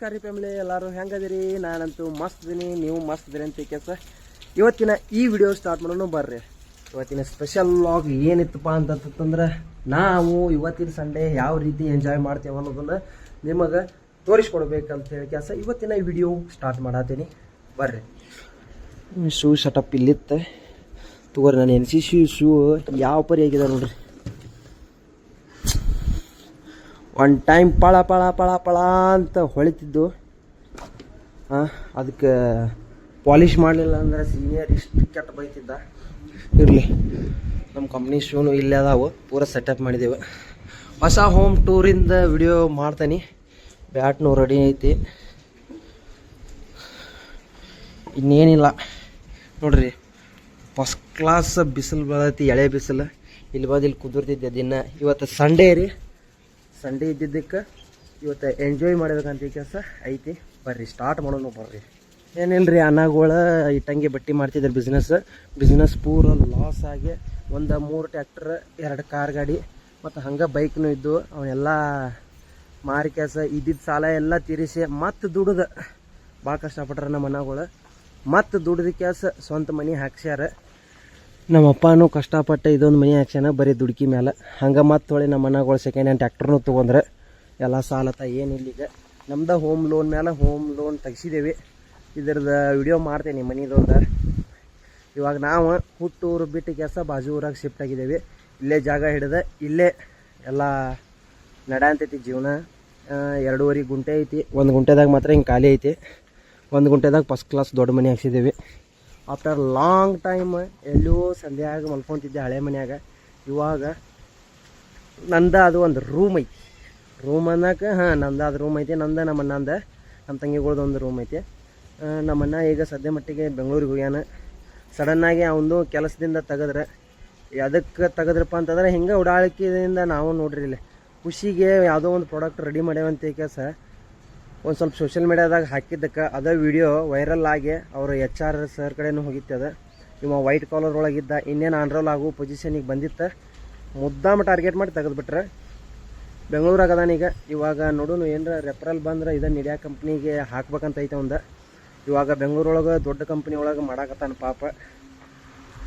ನಮಸ್ಕಾರ ರೀ ಫ್ಯಾಮಿಲಿ, ಎಲ್ಲರೂ ಹೆಂಗದಿರಿ? ನಾನಂತೂ ಮಸ್ತ್ ಇದೀನಿ, ನೀವು ಮಸ್ತ್ ಇದೀರಿ ಅಂತ ಕೆಲಸ. ಇವತ್ತಿನ ಈ ವಿಡಿಯೋ ಸ್ಟಾರ್ಟ್ ಮಾಡೋಣ ಬರ್ರಿ. ಇವತ್ತಿನ ಸ್ಪೆಷಲ್ ವ್ಲಾಗ್ ಏನಿತ್ತಪ್ಪ ಅಂತಂದ್ರೆ, ನಾವು ಇವತ್ತಿನ ಸಂಡೇ ಯಾವ ರೀತಿ ಎಂಜಾಯ್ ಮಾಡ್ತೇವೆ ಅನ್ನೋದನ್ನ ನಿಮಗೆ ತೋರಿಸ್ಕೊಡ್ಬೇಕಂತ ಹೇಳಿ ಕೆಲಸ ಇವತ್ತಿನ ವಿಡಿಯೋ ಸ್ಟಾರ್ಟ್ ಮಾಡತ್ತೀನಿ ಬರ್ರಿ. ಶೂ ಸೆಟಪ್ ಇಲ್ಲಿತ್ತೆ ತಗೋರಿ. ನಾನು ಎನ್ ಸಿ ಶೂ ಯಾವ ಪರಿ ಆಗಿದೆ ನೋಡ್ರಿ. ಒನ್ ಟೈಮ್ ಪಳ ಪಳ ಪಳ ಪಳ ಅಂತ ಹೊಳಿತಿದ್ದು, ಅದಕ್ಕೆ ಪಾಲಿಷ್ ಮಾಡಲಿಲ್ಲ ಅಂದ್ರೆ ಸೀನಿಯರ್ ಇಷ್ಟು ಕೆಟ್ಟ ಬೈತಿದ್ದ. ಇರಲಿ, ನಮ್ಮ ಕಂಪ್ನಿ ಶೂನು ಇಲ್ಲೇ ಅದಾವು, ಪೂರ ಸೆಟಪ್ ಮಾಡಿದ್ದೇವೆ. ಹೊಸ ಹೋಮ್ ಟೂರಿಂದ ವಿಡಿಯೋ ಮಾಡ್ತೀನಿ. ಬ್ಯಾಟ್ನು ರೆಡಿ ಐತಿ, ಇನ್ನೇನಿಲ್ಲ ನೋಡ್ರಿ. ಫಸ್ಟ್ ಕ್ಲಾಸ್ ಬಿಸಿಲು ಬರೈತಿ, ಎಳೆ ಬಿಸಿಲು. ಇಲ್ಲಿ ಬಂದು ಇಲ್ಲಿ ಕುದುರ್ತಿದ್ದೆ ದಿನ. ಇವತ್ತು ಸಂಡೇ ರೀ, ಸಂಡೇ ಇದ್ದಿದ್ದಕ್ಕೆ ಇವತ್ತು ಎಂಜಾಯ್ ಮಾಡಬೇಕಂತ ಕೆಲಸ ಐತಿ. ಬರ್ರಿ ಸ್ಟಾರ್ಟ್ ಮಾಡೋಣ ಬರ್ರಿ. ಏನಿಲ್ಲ ರೀ, ಅನ್ನಗಳ ಇಟ್ಟಂಗೆ ಬಟ್ಟೆ ಮಾಡ್ತಿದ್ರು. ಬಿಸ್ನೆಸ್ ಪೂರ ಲಾಸ್ ಆಗಿ ಒಂದು 3 ಟ್ರ್ಯಾಕ್ಟರ್ 2 ಕಾರ್ ಗಾಡಿ ಮತ್ತು ಹಂಗೆ ಬೈಕ್ನು ಇದ್ದು ಅವನ್ನೆಲ್ಲ ಮಾರಿ ಕೆಲಸ ಇದ್ದಿದ್ದು ಸಾಲ ಎಲ್ಲ ತೀರಿಸಿ ಮತ್ತು ದುಡ್ದು ಭಾಳ ಕಷ್ಟಪಟ್ರೆ ನಮ್ಮ ಅನ್ನಗಳು. ಮತ್ತು ದುಡ್ದು ಕೆಲಸ ಸ್ವಂತ ಮನೆ ಹಾಕ್ಸ್ಯಾರ. ನಮ್ಮ ಅಪ್ಪನೂ ಕಷ್ಟಪಟ್ಟು ಇದೊಂದು ಮನೆ ಹಾಕ್ಸ್ಯಾನ ಬರೀ ದುಡ್ಕಿ ಮೇಲೆ. ಹಂಗೆ ಮತ್ತು ಹೊಳಿ ನಮ್ಮ ಅನ್ನಗಳು ಸೆಕೆಂಡ್ ಹ್ಯಾಂಡ್ ಟ್ರ್ಯಾಕ್ಟರ್ನು ತೊಗೊಂಡ್ರೆ ಎಲ್ಲ ಸಾಲತ್ತ ಏನಿಲ್ಲ. ಈಗ ನಮ್ದು ಹೋಮ್ ಲೋನ್ ತೆಗ್ಸಿದ್ದೇವೆ. ಇದ್ರದ್ದು ವಿಡಿಯೋ ಮಾಡ್ತೇನೆ ಮನಿದೊಂದು. ಇವಾಗ ನಾವು ಹುಟ್ಟೂರು ಬಿಟ್ಟು ಕೆಲಸ ಬಾಜು ಊರಾಗ ಶಿಫ್ಟ್ ಆಗಿದ್ದೇವೆ. ಇಲ್ಲೇ ಜಾಗ ಹಿಡಿದು ಇಲ್ಲೇ ಎಲ್ಲ ನಡೆಯಂತೈತಿ ಜೀವನ. 2.5 ಗುಂಟೆ ಐತಿ. 1 ಗುಂಟೆದಾಗ ಮಾತ್ರ ಹಿಂಗೆ ಖಾಲಿ ಐತಿ. 1 ಗುಂಟೆದಾಗ ಫಸ್ಟ್ ಕ್ಲಾಸ್ ದೊಡ್ಡ ಮನೆ ಹಾಕ್ಸಿದ್ದೇವೆ. ಆಫ್ಟರ್ ಲಾಂಗ್ ಟೈಮ್ ಎಲ್ಲೋ ಸಂಧ್ಯಾಗ ಮಲ್ಕೊತಿದ್ದೆ ಹಳೆ ಮನ್ಯಾಗ. ಇವಾಗ ನಂದ ಅದು ಒಂದು ರೂಮ್ ಐತಿ. ರೂಮ್ ಅನ್ನಕ್ಕೆ ನಂದು ಅದು ರೂಮ್ ಐತಿ. ನಂದು ನಮ್ಮ ಅಣ್ಣಂದು ನಮ್ಮ ತಂಗಿಗಳ್ದು ಒಂದು ರೂಮ್ ಐತಿ. ನಮ್ಮಣ್ಣ ಈಗ ಸದ್ಯ ಮಟ್ಟಿಗೆ ಬೆಂಗಳೂರಿಗೆ ಹೋಗ್ಯಾನ. ಸಡನ್ನಾಗಿ ಅವನು ಕೆಲಸದಿಂದ ತೆಗೆದ್ರೆ, ಅದಕ್ಕೆ ತೆಗೆದ್ರಪ್ಪ ಅಂತಂದ್ರೆ ಹಿಂಗೆ ಉಡಾಳಿಕೆಯಿಂದ ನಾವು ನೋಡ್ರಿ ಇಲ್ಲಿ ಖುಷಿಗೆ ಯಾವುದೋ ಒಂದು ಪ್ರಾಡಕ್ಟ್ ರೆಡಿ ಮಾಡ್ಯಾವಂತ ಕೆಲಸ ಒಂದು ಸ್ವಲ್ಪ ಸೋಷಿಯಲ್ ಮೀಡ್ಯಾದಾಗ ಹಾಕಿದ್ದಕ್ಕೆ ಅದೇ ವಿಡಿಯೋ ವೈರಲ್ ಆಗಿ ಅವರು HR ಸರ್ ಕಡೆನೂ ಹೋಗಿತ್ತದ. ಇವ ವೈಟ್ ಕಾಲರ್ ಒಳಗಿದ್ದ, ಇನ್ನೇನು ಆನ್ರೋಲ್ ಆಗೋ ಪೊಸಿಷನಿಗೆ ಬಂದಿತ್ತು. ಮುದ್ದಾಮ ಟಾರ್ಗೆಟ್ ಮಾಡಿ ತೆಗೆದುಬಿಟ್ರೆ. ಬೆಂಗಳೂರಾಗ ಅದಾನೀಗ. ಇವಾಗ ನೋಡೋನು ಏನರ ರೆಫರಲ್ ಬಂದ್ರೆ ಇದನ್ನು ಇಂಡಿಯಾ ಕಂಪ್ನಿಗೆ ಹಾಕ್ಬೇಕಂತ ಐತೆ ಒಂದು. ಇವಾಗ ಬೆಂಗಳೂರೊಳಗೆ ದೊಡ್ಡ ಕಂಪ್ನಿ ಒಳಗೆ ಮಾಡಾಕತ್ತಾನ ಪಾಪ.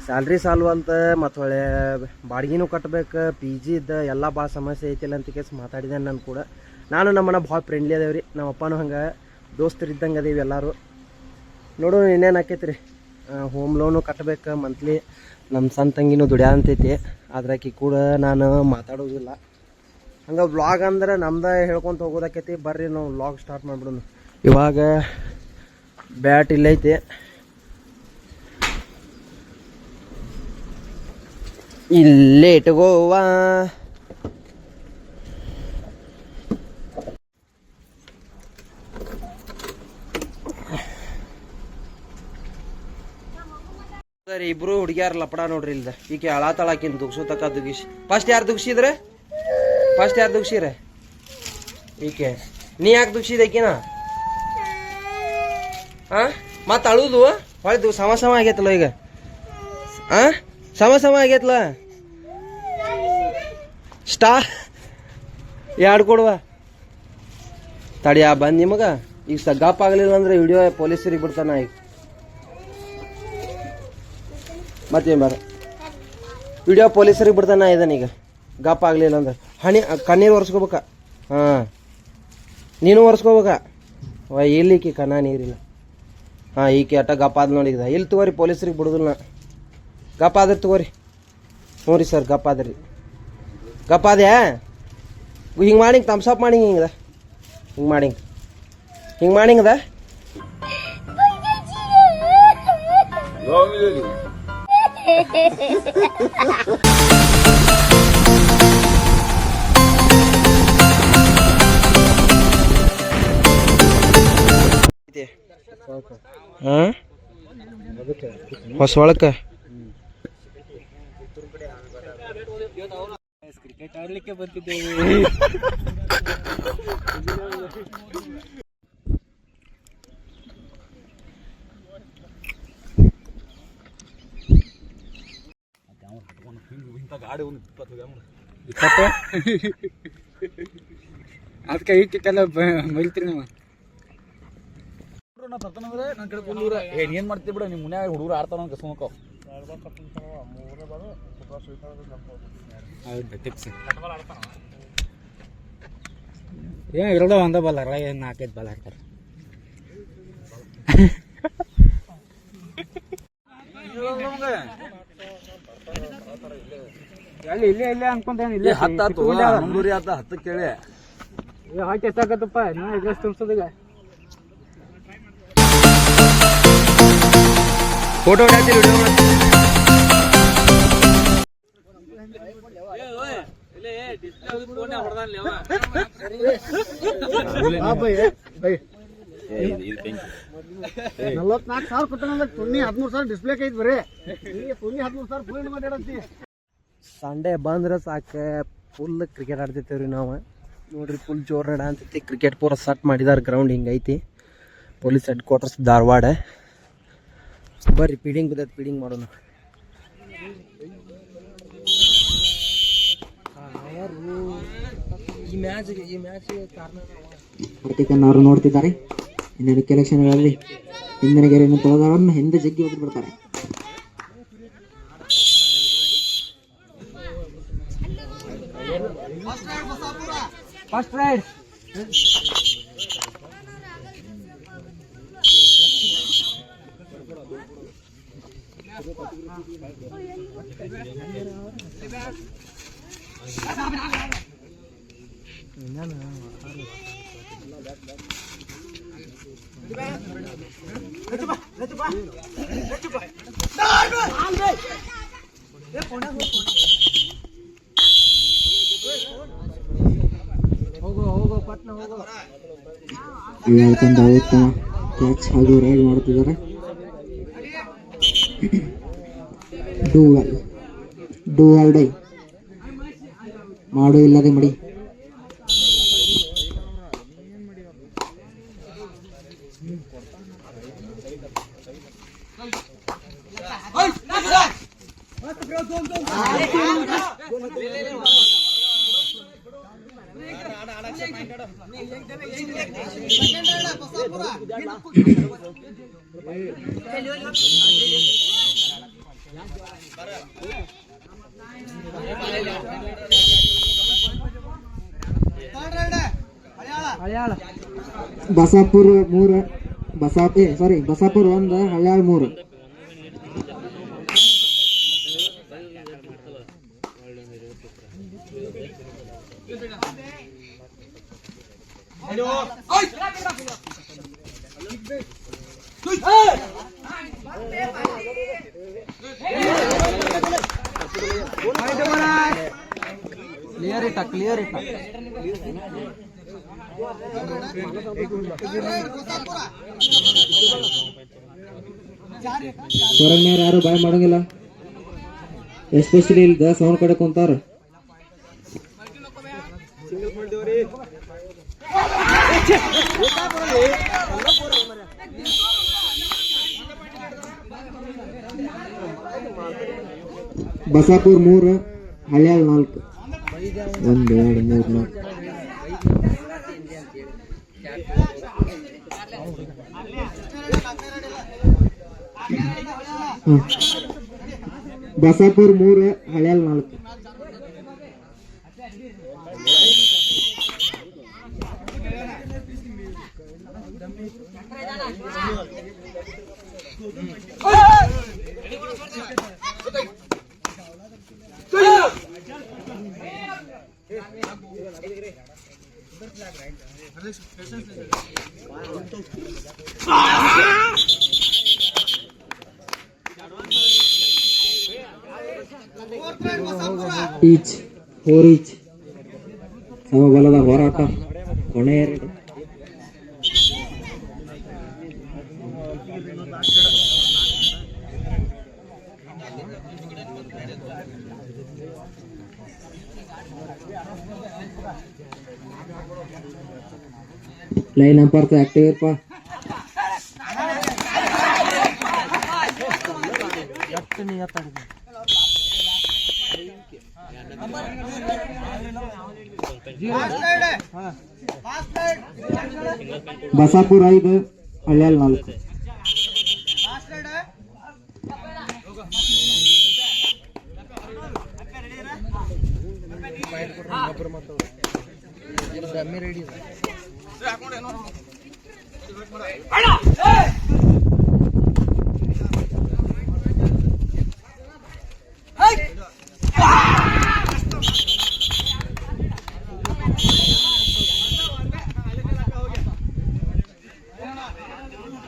ಸ್ಯಾಲ್ರಿ ಸಾಲ್ವಂತ ಮತ್ತು ಹೊಳೆ ಬಾಡಿಗೆನೂ ಕಟ್ಟಬೇಕು, PG ಇದ್ದ ಎಲ್ಲ ಭಾಳ ಸಮಸ್ಯೆ ಐತಿಲ್ಲ ಅಂತ ಕೇಸ್ ಮಾತಾಡಿದೆ. ನಾನು ಕೂಡ ನಾನು ನಮ್ಮನ್ನ ಭಾಳ ಫ್ರೆಂಡ್ಲಿ ಅದೇವ್ರಿ. ನಮ್ಮ ಅಪ್ಪನೂ ಹಂಗೆ ದೋಸ್ತರು ಇದ್ದಂಗೆ ಅದೇವಿ ಎಲ್ಲರೂ. ನೋಡೋಣ ಇನ್ನೇನು ಆಕೈತಿ ರೀ. ಹೋಮ್ ಲೋನು ಕಟ್ಟಬೇಕು ಮಂತ್ಲಿ. ನಮ್ಮ ಸಣ್ಣ ತಂಗಿನೂ ದುಡ್ಯಾಂತೈತಿ. ಅದ್ರಾಕಿ ಕೂಡ ನಾನು ಮಾತಾಡೋದಿಲ್ಲ. ಹಂಗೆ ವ್ಲಾಗ್ ಅಂದ್ರೆ ನಮ್ದು ಹೇಳ್ಕೊತ ಹೋಗೋದಾಕೈತಿ. ಬರ್ರಿ ನಾವು ವ್ಲಾಗ್ ಸ್ಟಾರ್ಟ್ ಮಾಡಿಬಿಡೋಣ. ಇವಾಗ ಬ್ಯಾಟ್ ಇಲ್ಲೈತಿ. ಇಲ್ಲೇ ಇಟ್ಕೋವ. ಸರಿ, ಇಬ್ರು ಹುಡುಗ್ಯಾರ ಲಪಡ ನೋಡ್ರಿ. ಇಲ್ದ ಈಕೆ ಅಳಾತಳಾಕಿನ್ ದುಗ್ಸು ತಕ್ಕ ದುಗಿಸಿ. ಫಸ್ಟ್ ಯಾರು ದುಗ್ಸಿದ್ರೆ? ಈಕೆ. ನೀ ಯಾಕೆ ದುಗ್ಸಿದ ಈಕಿನ? ಮತ್ತೆ ಅಳುದು ಹೊಳ್ದು ಸಮ ಆಗೈತಲ್ಲ ಈಗ. ಸಮ ಆಗೈತಲ್ಲ. ಎರಡು ಕೊಡುವ ತಡಿ. ಬಂದು ನಿಮಗ ಈಗ ಗಪ್ ಆಗಲಿಲ್ಲ ಅಂದ್ರೆ ವಿಡಿಯೋ ಪೊಲೀಸರಿಗೆ ಬಿಡ್ತಾನ. ಈಗ ಮತ್ತೇನು ಬಾರ ವಿಡಿಯೋ ಪೊಲೀಸರಿಗೆ ಬಿಡ್ತಾನ. ಇದನ್ನೀಗ ಗಪ್ ಆಗಲಿಲ್ಲ ಅಂದ್ರೆ ಕಣ್ಣೀರು ಒರೆಸ್ಕೋಬೇಕ. ನೀನು ಒರೆಸ್ಕೋಬೇಕ. ಇಲ್ಲಿಕಿ ಕಣ್ಣ ನೀರಿಲ್ಲ. ಈಕೆ ಅಟ್ಟ ಗಪ್ಪ ಆದ್ ನೋಡಿದ. ಇಲ್ಲಿ ತಗೋರಿ, ಪೊಲೀಸರಿಗೆ ಬಿಡುದಿಲ್ಲ ನಾ. ಗಪ್ಪ ಆದ್ರಿ ತಗೋರಿ. ಹ್ಞೂ ರೀ ಸರ್, ಗಪ್ಪ ಆದ್ರಿ. ಗಪ್ಪ ಅದ್ಯಾ ಹಿಂಗೆ ಮಾಡಿಂಗ್ ತಮ್ಸಪ್ ಮಾಡಿಂಗ್ ಹಿಂಗದ. ಹಿಂಗೆ ಮಾಡಿಂಗದ. ಹೊಸೊಳಕ ಕ್ರಿಕೆಟ್ ಆಡ್ಲಿಕ್ಕೆ ಬಂದಿದ್ದೇವೆ. ಗಾಡಿ ಒಂದು 20 ಅದಕ್ಕೆ ಈಕೆಲ್ಲ ಮರಿತೀರಿ ನೀವು. ನಾ ತರ್ತನಂದ್ರೆ ನನ್ನ ಕಡೆ ಕುಲ್ಲೂರ ಏನ್ ಮಾಡ್ತೀವಿ ಬಿಡ ನಿಮ್ಮ ಮನ್ಯಾಗ ಹುಡುಗರು ಆಡ್ತಾವ ಕಸ್ಕೊಂಡ್ಕೋ ಎರಡು ಒಂದ ಬಲ್ಲಾರ ಏನ್ 4-5 ಬಾಲ್ ಆಡ್ತಾರ ಇಲ್ಲೇ ಅನ್ಕೊಂತೇನೆ ಇಲ್ಲೇ 10 ಆತು ಮಂಗಳೂರಿ ಆತ 10 ಕೇಳಿ ಹಾಕಿ ಎಷ್ಟಾಗತ್ತಪ್ಪ ನಾ ಎಗ್ರೆಸ್ ತುಂಬಿಸೋದೀಗ ಫೋಟೋ ಹೊಡ್ಯಾತಿ ವಿಡಿಯೋ $44,000 ಕೊಟ್ಟ ತುಣ್ಣಿ 13,000 ಡಿಸ್ಪ್ಲೇ ಐತಿ ಬರೀ ತುಣ್ಣಿ 13,000 ಫುಲ್ ಮಾಡ್ಯಾಡಂತಿ ಸಂಡೇ ಬಂದ್ರೆ ಸಾಕು ಫುಲ್ ಕ್ರಿಕೆಟ್ ಆಡ್ತಿರ್ತೇವ್ರಿ ನಾವು ನೋಡ್ರಿ ಫುಲ್ ಜೋರ್ ನಡ ಅಂತೈತಿ ಕ್ರಿಕೆಟ್ ಪೂರ ಸಟ್ ಮಾಡಿದಾರೆ ಗ್ರೌಂಡ್ ಹಿಂಗೈತಿ ಪೊಲೀಸ್ ಹೆಡ್ ಕ್ವಾರ್ಟರ್ಸ್ ಧಾರವಾಡ ಬರ್ರಿ ಫೀಡಿಂಗ್ ಬಿದ್ದೈತೆ ಫೀಡಿಂಗ್ ಮಾಡೋಣ ಈ ಮ್ಯಾಚ್ ಕಾರಣ ಪ್ರತಿಕನ್ನವರು ನೋಡ್ತಿದ್ದಾರೆ ಇಂದಿನ ಕೆಲೆಕ್ಷನ್ಗಳಲ್ಲಿ ಹಿಂದಿನ ಗೆರೆಯನ್ನು ತೊಳೆದವರನ್ನು ಹಿಂದೆ ಜಗ್ಗಿ ಹೋಗಿ ಬಿಡ್ತಾರೆ ಫಸ್ಟ್ ರೈಡ್ ತಂಡ ಉತ್ತಮ ಕ್ಯಾಚ್ ಹಾಗೂ ರೈಡ್ ಮಾಡುತ್ತಿದ್ದಾರೆ ಡೂ ಆರ್ ಡೈ ಮಾಡು ಇಲ್ಲದೆ ಮಡಿ ಬಸಾಪುರ 3 ಬಸಾಪುರ 1 ಹಳ್ಯಾಳ 3 ಕ್ಲಿಯರ್ ಇಟ್ಟ ಹೊರಗ್ನಾರ ಯಾರು ಬಾಯ್ ಮಾಡಂಗಿಲ್ಲ ಎಸ್ಪೆಷಲಿ ಇಲ್ಲಿ ಸೌಂಡ್ ಕಡೆ ಕುಂತಾರ ಬಸಾಪುರ್ 3 ಹಳ್ಯಾಳ 4 1 2 3 4 ಬಸಾಪುರ್ 3 ಹಳ್ಯಾಳ 4 ಈಚ್ 4 ಈಚ್ ಸಮಬಲದ ಹೋರಾಟ ಕೊನೆ 2 ಲೈನ್ ಅಂಪರ್ಸ್ ಆಕ್ಟಿವ್ ಇರಪ್ಪ ಬಸಾಪುರ 5 ಹಳ್ಯಾಲ್ 4.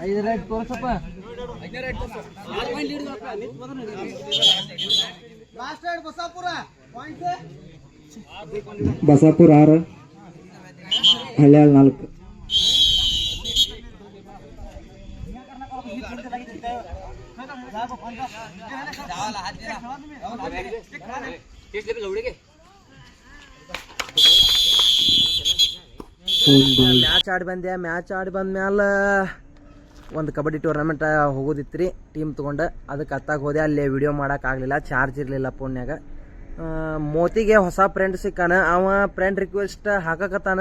ಐದು ರೈಟ್ ತೋರ್ಸಪ್ಪ. ಬಸಾಪುರ 6 ಹಳ್ಯಾಲ್ 4. ಮ್ಯಾಚ್ ಆಡಿ ಬಂದೆ. ಮ್ಯಾಚ್ ಆಡಿ ಬಂದ್ಮ್ಯಾಲ ಒಂದು ಕಬಡ್ಡಿ ಟೂರ್ನಮೆಂಟ್ ಹೋಗೋದಿತ್ತು ರೀ, ಟೀಮ್ ತೊಗೊಂಡು. ಅದಕ್ಕೆ ಹತ್ತಾಗ ಹೋದೆ. ಅಲ್ಲಿ ವಿಡಿಯೋ ಮಾಡೋಕ್ಕಾಗಲಿಲ್ಲ, ಚಾರ್ಜ್ ಇರಲಿಲ್ಲ ಫೋನ್ಯಾಗ. ಮೋತಿಗೆ ಹೊಸ ಫ್ರೆಂಡ್ ಸಿಕ್ಕಾನ. ಅವ ಫ್ರೆಂಡ್ ರಿಕ್ವೆಸ್ಟ್ ಹಾಕಕತ್ತಾನ,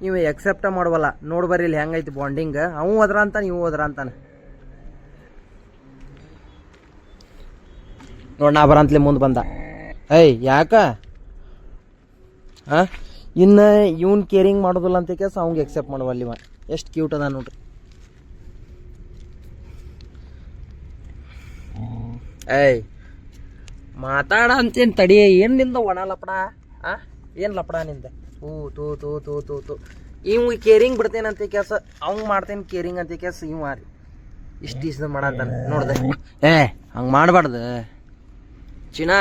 ನೀವು ಎಕ್ಸೆಪ್ಟ ಮಾಡವಲ್ಲ. ನೋಡ್ಬರ್ರಿ ಇಲ್ಲಿ ಹೆಂಗೈತಿ ಬಾಂಡಿಂಗ್. ಅವು ಹೋದ್ರ ಅಂತಾನೆ, ಇವು ಹೋದ್ರ ಅಂತಾನೆ. ನೋಡಿ ನಾ ಬರಂತಲೇ ಮುಂದೆ ಬಂದ. ಏಯ್ ಯಾಕ ಹಾಂ ಇನ್ನು ಇವ್ನು ಕೇರಿಂಗ್ ಮಾಡೋದಿಲ್ಲ ಅಂತ ಕೇಸ್ ಅವ್ಗೆ ಎಕ್ಸೆಪ್ಟ್ ಮಾಡುವಲ್ಲಿ. ಇವ ಎಷ್ಟು ಕ್ಯೂಟ್ ಅದ ನೋಡ್ರಿ. ಏಯ್ ಮಾತಾಡ ಅಂತೇನು ತಡಿ. ಏನು ನಿಂದ ಒಣ ಲಪಡ? ಏನು ಲಪಡ ನಿಂದ? ತೂ ತೂ ತೂ ತೂ ತೂ ತೂ ಇವ್ ಕೇರಿಂಗ್ ಬಿಡ್ತೇನೆ ಅಂತ ಕೆಲಸ, ಅವಂಗೆ ಮಾಡ್ತೇನೆ ಕೇರಿಂಗ್ ಅಂತ ಕೆಲಸ. ಇವ್ ಮಾರಿ ಇಷ್ಟು ದಿವ್ಸದ ಮಾಡತ್ತಾನೆ ನೋಡ್ದೆ. ಹಂಗೆ ಮಾಡಬಾರ್ದು ಚಿನ್ನ.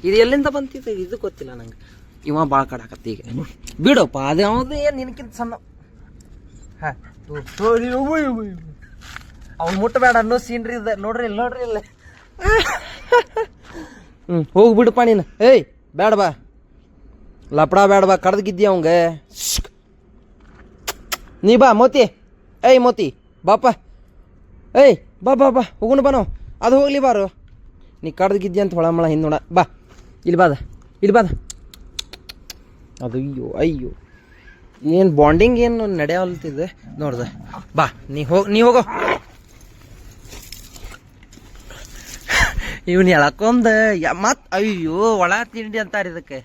ಇದು ಎಲ್ಲಿಂದ ಬಂತಿತ್ತು ಇದು ಗೊತ್ತಿಲ್ಲ ನಂಗೆ. ಇವ ಭಾಳ ಕಡಾಕತ್ತ ಈಗ. ಬಿಡಪ್ಪ, ಅದು ಯಾವುದು ಏನು ನಿನಕ್ಕಿಂತ ಸಣ್ಣ. ಅವ್ನು ಮುಟ್ಟಬೇಡ ಅನ್ನೋ ಸೀನ್ರಿ ಇದೆ ನೋಡ್ರಿ. ಇಲ್ಲಿ ನೋಡ್ರಿ ಇಲ್ಲ. ಹೋಗಿ ಬಿಡಪ್ಪ ನೀನು. ಏಯ್ ಬೇಡ ಬಾ, ಲಪಡ ಬೇಡ ಬಾ, ಕಡ್ದಗಿದ್ದಿ ಅವಂಗೆ. ನೀ ಬಾ ಮೋತಿ. ಏಯ್ ಮೋತಿ ಬಾಪ. ಏಯ್ ಬಾ ಬಾ ಬಾ ಹೋಗುಣ ಬಾ ನಾವು. ಅದು ಹೋಗ್ಲಿ ಬಾರು. ನೀ ಕಡ್ದಗಿದ್ದಿ ಅಂತ ಹೊಳಮಳ ಹಿಂದೆ ನೋಡ. ಬಾ ಇಲ್ಲಿ ಬಾದ, ಇಲ್ಲಿ ಬಾದ. ಅದು ಅಯ್ಯೋ ಅಯ್ಯೋ ಏನು ಬಾಂಡಿಂಗ್ ಏನು ನಡೆಯಲ್ತಿದೆ ನೋಡ್ದೆ. ಬಾ ನೀ ಹೋಗೋ. ಇವನ್ ಎಳಕೊಂದ ಮತ್ ಅಯ್ಯೋ ಒಳ ತಿಂಡಿ ಅಂತಾರೆ ಇದಕ್ಕೆ.